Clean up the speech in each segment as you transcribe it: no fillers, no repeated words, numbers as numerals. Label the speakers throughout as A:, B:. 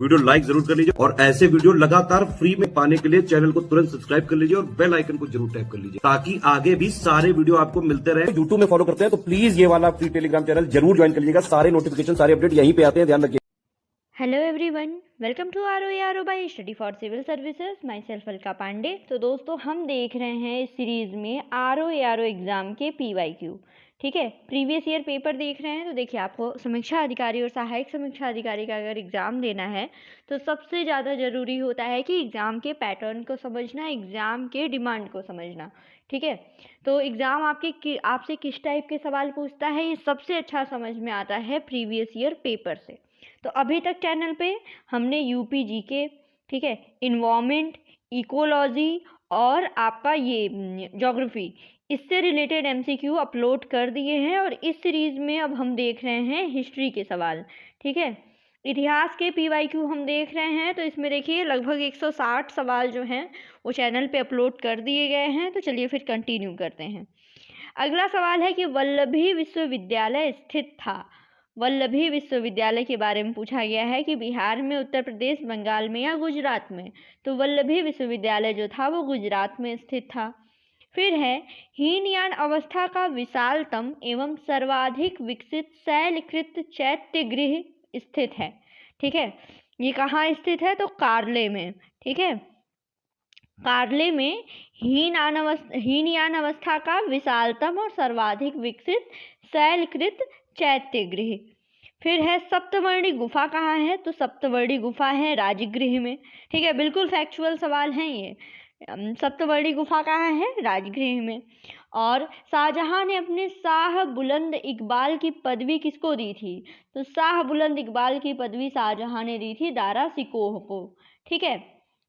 A: Video like जरूर कर लीजिए और ऐसे वीडियो लगातार फ्री में पाने के लिए चैनल को तुरंत सब्सक्राइब कर लीजिए और बेल आइकन को जरूर टैप कर लीजिए ताकि आगे भी सारे वीडियो आपको मिलते रहे। यूट्यूब में फॉलो करते हैं तो प्लीज ये वाला फ्री टेलीग्राम चैनल जरूर ज्वाइन कर लीजिएगा। सारे नोटिफिकेशन सारे अपडेट यहीं पे आते हैं, ध्यान रखिए।
B: Hello everyone, welcome to R by study for civil services. Myself Alka Pandey. तो दोस्तों, हम देख रहे हैं इस सीरीज़ में आर एग्ज़ाम के PYQ। ठीक है, प्रीवियस ईयर पेपर देख रहे हैं। तो देखिए, आपको समीक्षा अधिकारी और सहायक समीक्षा अधिकारी का अगर एग्ज़ाम देना है तो सबसे ज़्यादा ज़रूरी होता है कि एग्ज़ाम के पैटर्न को समझना, एग्ज़ाम के डिमांड को समझना। ठीक है, तो एग्ज़ाम आपसे किस टाइप के सवाल पूछता है, ये सबसे अच्छा समझ में आता है प्रीवियस ईयर पेपर से। तो अभी तक चैनल पे हमने यूपी जीके, ठीक है, इन्वायरमेंट, इकोलॉजी और आपका ये ज्योग्राफी, इससे रिलेटेड MCQ अपलोड कर दिए हैं। और इस सीरीज़ में अब हम देख रहे हैं हिस्ट्री के सवाल। ठीक है, इतिहास के PYQ हम देख रहे हैं। तो इसमें देखिए लगभग 160 सवाल जो हैं वो चैनल पे अपलोड कर दिए गए हैं। तो चलिए फिर कंटिन्यू करते हैं। अगला सवाल है कि वल्लभी विश्वविद्यालय स्थित था। वल्लभी विश्वविद्यालय के बारे में पूछा गया है कि बिहार में, उत्तर प्रदेश, बंगाल में या गुजरात में। तो वल्लभी विश्वविद्यालय जो था वो गुजरात में स्थित था। फिर है, हीनयान अवस्था का विशालतम एवं सर्वाधिक विकसित शैलकृत चैत्य गृह स्थित है। ठीक है, ये कहाँ स्थित है? तो कार्ले में। ठीक है, कार्ले में हीनयान अवस्था का विशालतम और सर्वाधिक विकसित शैलकृत चैत्य गृह। फिर है, सप्तवर्णी गुफा कहाँ है? तो सप्तवर्णी गुफा है राजगृह में। ठीक है, बिल्कुल फैक्चुअल सवाल हैं ये। सप्तवर्णी गुफा कहाँ है? राजगृह में। और शाहजहां ने अपने शाह बुलंद इकबाल की पदवी किसको दी थी? तो शाह बुलंद इकबाल की पदवी शाहजहां ने दी थी दारा सिकोह को। ठीक है,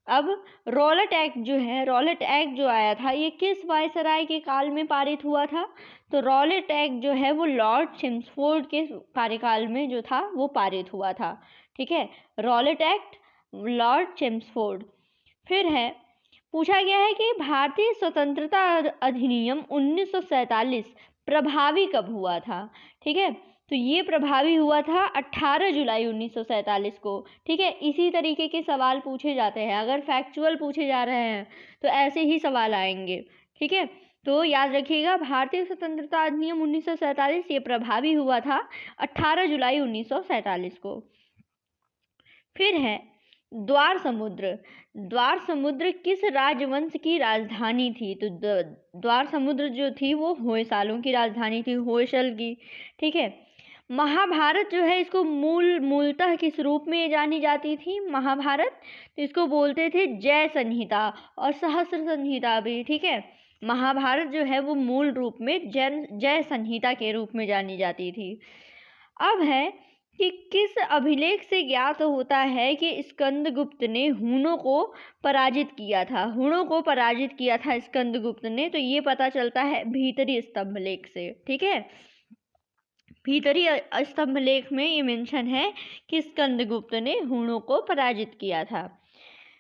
B: अब रॉलेट एक्ट जो है, रॉलेट एक्ट जो आया था, ये किस वायसराय के काल में पारित हुआ था? तो रॉलेट एक्ट जो है वो लॉर्ड चेम्सफोर्ड के कार्यकाल में जो था वो पारित हुआ था। ठीक है, रॉलेट एक्ट, लॉर्ड चेम्सफोर्ड। फिर है, पूछा गया है कि भारतीय स्वतंत्रता अधिनियम 1947 प्रभावी कब हुआ था? ठीक है, तो ये प्रभावी हुआ था 18 जुलाई 1947 को। ठीक है, इसी तरीके के सवाल पूछे जाते हैं। अगर फैक्चुअल पूछे जा रहे हैं तो ऐसे ही सवाल आएंगे। ठीक है, तो याद रखिएगा, भारतीय स्वतंत्रता अधिनियम 1947 ये प्रभावी हुआ था 18 जुलाई 1947 को। फिर है, द्वार समुद्र। द्वार समुद्र किस राजवंश की राजधानी थी? तो द्वार समुद्र जो थी वो होयसालों की राजधानी थी, होयसल की। ठीक है, महाभारत जो है इसको मूलतः किस रूप में जानी जाती थी? महाभारत, तो इसको बोलते थे जय संहिता और सहस्र संहिता भी। ठीक है, महाभारत जो है वो मूल रूप में जय संहिता के रूप में जानी जाती थी। अब है कि किस अभिलेख से ज्ञात होता है कि स्कंदगुप्त ने हूणों को पराजित किया था? हूणों को पराजित किया था स्कंदगुप्त ने। तो ये पता चलता है भीतरी स्तंभ लेख से। ठीक है, भीतरी स्तंभ लेख में ये मेंशन है कि स्कंदगुप्त ने हूणों को पराजित किया था।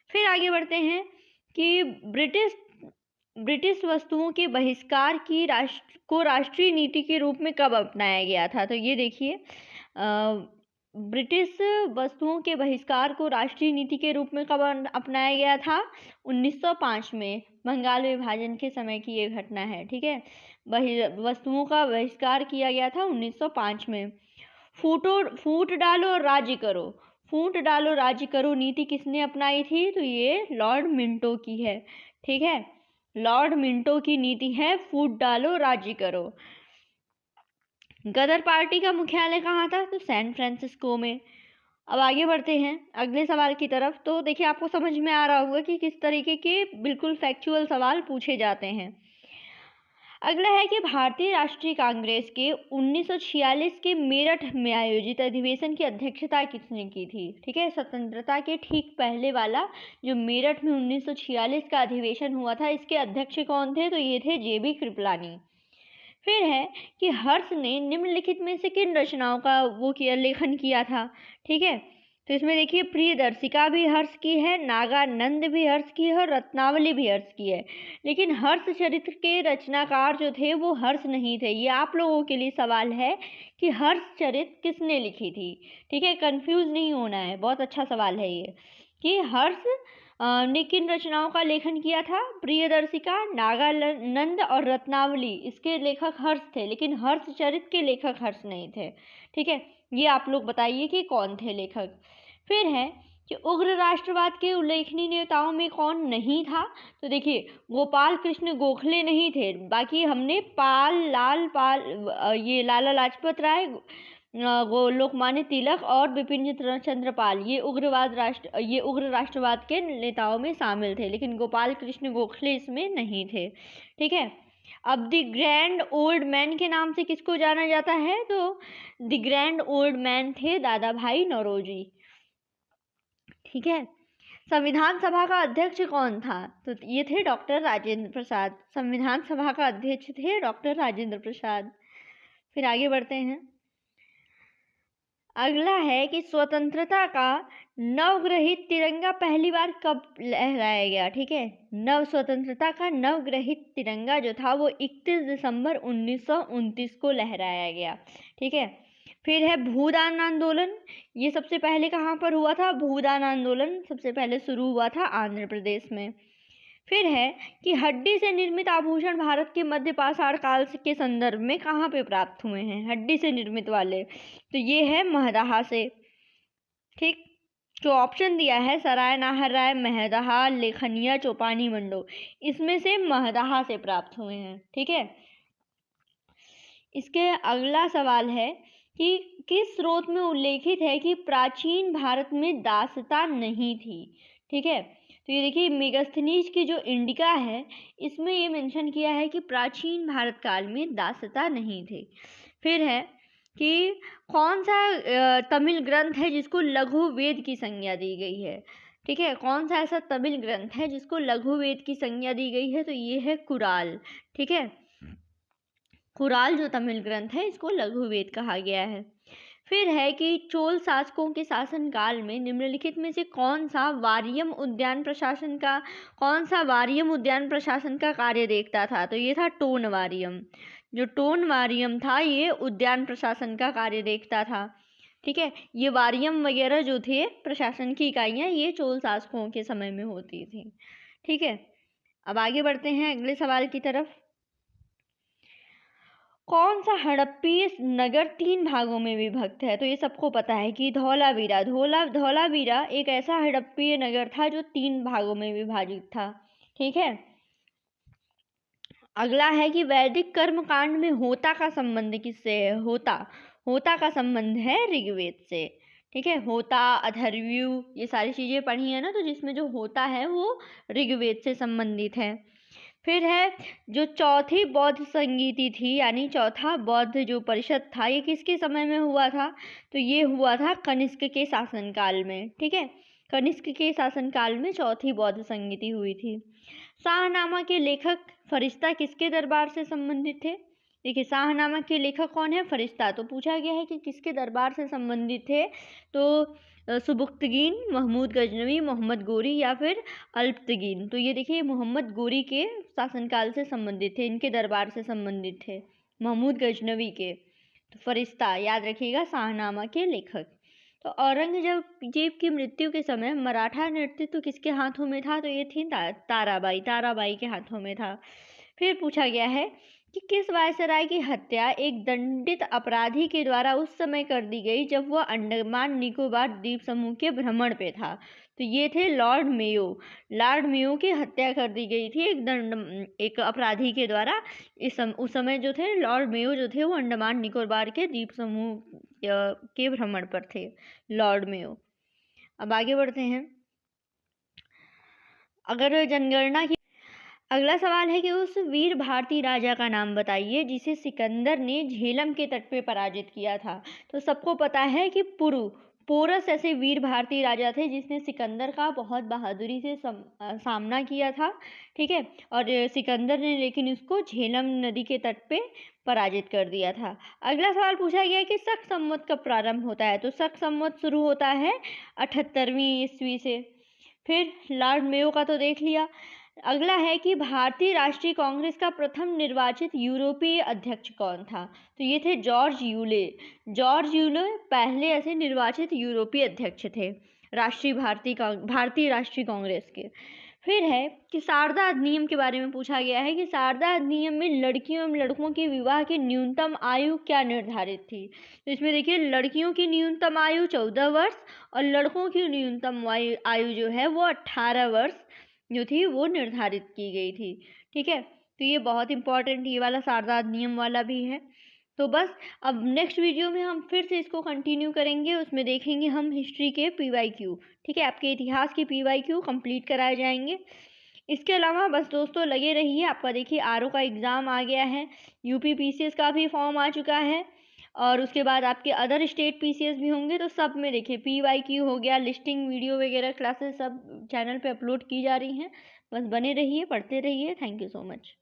B: फिर आगे बढ़ते हैं कि ब्रिटिश वस्तुओं के बहिष्कार की राष्ट्रीय नीति के रूप में कब अपनाया गया था? तो ये देखिए, ब्रिटिश वस्तुओं के बहिष्कार को राष्ट्रीय नीति के रूप में कब अपनाया गया था? 1905 में, बंगाल विभाजन के समय की ये घटना है। ठीक है, वस्तुओं का बहिष्कार किया गया था 1905 में। फूट डालो और राज्य करो, फूट डालो राज्य करो नीति किसने अपनाई थी? तो ये लॉर्ड मिंटो की है। ठीक है, लॉर्ड मिंटो की नीति है फूट डालो राज्य करो। गदर पार्टी का मुख्यालय कहाँ था? तो सैन फ्रांसिस्को में। अब आगे बढ़ते हैं अगले सवाल की तरफ। तो देखिए, आपको समझ में आ रहा होगा कि किस तरीके के बिल्कुल फैक्चुअल सवाल पूछे जाते हैं। अगला है कि भारतीय राष्ट्रीय कांग्रेस के 1946 के मेरठ में आयोजित अधिवेशन की अध्यक्षता किसने की थी? ठीक है, स्वतंत्रता के ठीक पहले वाला जो मेरठ में 1946 का अधिवेशन हुआ था, इसके अध्यक्ष कौन थे? तो ये थे JB कृपलानी। फिर है कि हर्ष ने निम्नलिखित में से किन रचनाओं का लेखन किया था? ठीक है, तो इसमें देखिए प्रियदर्शिका भी हर्ष की है, नागानंद भी हर्ष की है और रत्नावली भी हर्ष की है। लेकिन हर्ष चरित्र के रचनाकार जो थे वो हर्ष नहीं थे। ये आप लोगों के लिए सवाल है कि हर्ष चरित्र किसने लिखी थी। ठीक है, कंफ्यूज नहीं होना है, बहुत अच्छा सवाल है ये कि हर्ष ने किन रचनाओं का लेखन किया था। प्रियदर्शिका, नागानंद और रत्नावली, इसके लेखक हर्ष थे, लेकिन हर्ष चरित्र के लेखक हर्ष नहीं थे। ठीक है, ये आप लोग बताइए कि कौन थे लेखक। फिर है कि उग्र राष्ट्रवाद के उल्लेखनीय नेताओं में कौन नहीं था। तो देखिए गोपाल कृष्ण गोखले नहीं थे, बाकी हमने ये लाला लाजपत राय, लोकमान्य तिलक और बिपिन चंद्र पाल, ये उग्र राष्ट्रवाद के नेताओं में शामिल थे, लेकिन गोपाल कृष्ण गोखले इसमें नहीं थे। ठीक है, अब द ग्रैंड ओल्ड मैन के नाम से किसको जाना जाता है, तो द ग्रैंड ओल्ड मैन थे दादा भाई नौरोजी। ठीक है, संविधान सभा का अध्यक्ष कौन था, तो ये थे डॉक्टर राजेंद्र प्रसाद। संविधान सभा का अध्यक्ष थे डॉक्टर राजेंद्र प्रसाद। फिर आगे बढ़ते हैं। अगला है कि स्वतंत्रता का नवग्रहित तिरंगा पहली बार कब लहराया गया। ठीक है, स्वतंत्रता का नवग्रहित तिरंगा जो था वो 31 दिसंबर 1929 को लहराया गया। ठीक है, फिर है भूदान आंदोलन, ये सबसे पहले कहाँ पर हुआ था, भूदान आंदोलन सबसे पहले शुरू हुआ था आंध्र प्रदेश में। फिर है कि हड्डी से निर्मित आभूषण भारत के मध्य पाषाण काल के संदर्भ में कहाँ पे प्राप्त हुए हैं, हड्डी से निर्मित वाले, तो ये है महदाहा से। ठीक, जो ऑप्शन दिया है सराय नाहर राय, महदाहा, लेखनिया, चौपानी मंडो, इसमें से महदाहा से प्राप्त हुए हैं। ठीक है, इसके अगला सवाल है कि किस स्रोत में उल्लेखित है कि प्राचीन भारत में दासता नहीं थी। ठीक है, तो ये देखिए मेगास्थनीज की जो इंडिका है इसमें ये मेंशन किया है कि प्राचीन भारत काल में दासता नहीं थी। फिर है कि कौन सा तमिल ग्रंथ है जिसको लघु वेद की संज्ञा दी गई है। ठीक है, कौन सा ऐसा तमिल ग्रंथ है जिसको लघु वेद की संज्ञा दी गई है, तो ये है कुराल। ठीक है, कुराल जो तमिल ग्रंथ है इसको लघु वेद कहा गया है। फिर है कि चोल शासकों के शासनकाल में निम्नलिखित में से कौन सा वारियम उद्यान प्रशासन का कार्य देखता था, तो ये था टोन वारियम। जो टोन वारियम था ये उद्यान प्रशासन का कार्य देखता था। ठीक है, ये वारियम वगैरह जो थे प्रशासन की इकाइयाँ ये चोल शासकों के समय में होती थी। ठीक है, अब आगे बढ़ते हैं अगले सवाल की तरफ। कौन सा हड़प्पीय नगर 3 भागों में विभक्त है, तो ये सबको पता है कि धौलावीरा एक ऐसा हड़प्पीय नगर था जो 3 भागों में विभाजित था। ठीक है, अगला है कि वैदिक कर्मकांड में होता का संबंध किससे है, होता का संबंध है ऋग्वेद से। ठीक है, होता, अथर्वयु, ये सारी चीजें पढ़ी है ना, तो जिसमें जो होता है वो ऋग्वेद से संबंधित है। फिर है जो चौथी बौद्ध संगीति थी, यानी चौथा बौद्ध जो परिषद था, ये किसके समय में हुआ था, तो ये हुआ था कनिष्क के शासनकाल में। ठीक है, कनिष्क के शासनकाल में चौथी बौद्ध संगीति हुई थी। शाहनामा के लेखक फरिश्ता किसके दरबार से संबंधित थे। देखिए शाहनामा के लेखक कौन है, फरिश्ता। तो पूछा गया है कि किसके दरबार से संबंधित थे, तो सुबुक्तगीन, महमूद गजनवी, मोहम्मद गोरी या फिर अल्पतगीन। तो ये देखिए मोहम्मद गोरी के शासनकाल से संबंधित थे, इनके दरबार से संबंधित थे, महमूद गजनवी के। तो फरिश्ता याद रखिएगा शाहनामा के लेखक। तो औरंगजेब की मृत्यु के समय मराठा नेतृत्व किसके हाथों में था, तो ये थी ताराबाई के हाथों में था। फिर पूछा गया है कि किस वायसराय की हत्या एक दंडित अपराधी के द्वारा उस समय कर दी गई जब वह अंडमान निकोबार द्वीप समूह के भ्रमण पे था, तो ये थे लॉर्ड मेयो की हत्या कर दी गई थी एक अपराधी के द्वारा। उस समय जो थे लॉर्ड मेयो जो थे वो अंडमान निकोबार के द्वीप समूह के भ्रमण पर थे, लॉर्ड मेयो। अब आगे बढ़ते हैं। अगर जनगणना की अगला सवाल है कि उस वीर भारतीय राजा का नाम बताइए जिसे सिकंदर ने झेलम के तट पे पराजित किया था। तो सबको पता है कि पोरस ऐसे वीर भारतीय राजा थे जिसने सिकंदर का बहुत बहादुरी से सामना किया था, ठीक है। और सिकंदर ने लेकिन उसको झेलम नदी के तट पे पराजित कर दिया था। अगला सवाल पूछा गया है कि शक संवत कब प्रारंभ होता है। तो शक संवत शुरू होता है 78वीं ईस्वी से। फिर लॉर्ड मेयो का तो देख लिया। अगला है कि भारतीय राष्ट्रीय कांग्रेस का प्रथम निर्वाचित यूरोपीय अध्यक्ष कौन था। तो ये थे जॉर्ज यूले। जॉर्ज यूले पहले ऐसे निर्वाचित यूरोपीय अध्यक्ष थे भारतीय राष्ट्रीय कांग्रेस के। फिर है कि सारदा अधिनियम के बारे में पूछा गया है कि सारदा अधिनियम में लड़कियों एवं लड़कों के विवाह की न्यूनतम आयु क्या निर्धारित थी। तो इसमें देखिए, लड़कियों की न्यूनतम आयु 14 वर्ष और लड़कों की न्यूनतम आयु जो है वो 18 वर्ष जो थी वो निर्धारित की गई थी, ठीक है। तो ये बहुत इंपॉर्टेंट, ये वाला सारदा अधिनियम वाला भी है। तो बस अब नेक्स्ट वीडियो में हम फिर से इसको कंटिन्यू करेंगे, उसमें देखेंगे हम हिस्ट्री के PYQ, ठीक है। आपके इतिहास के PYQ कंप्लीट कराए जाएंगे। इसके अलावा बस दोस्तों लगे रहिए, आपका देखिए RO का एग्ज़ाम आ गया है, UP PCS का भी फॉर्म आ चुका है और उसके बाद आपके अदर स्टेट PCS भी होंगे। तो सब में देखिए PYQ हो गया, लिस्टिंग वीडियो वगैरह क्लासेस सब चैनल पे अपलोड की जा रही हैं। बस बने रहिए, पढ़ते रहिए। Thank you so much.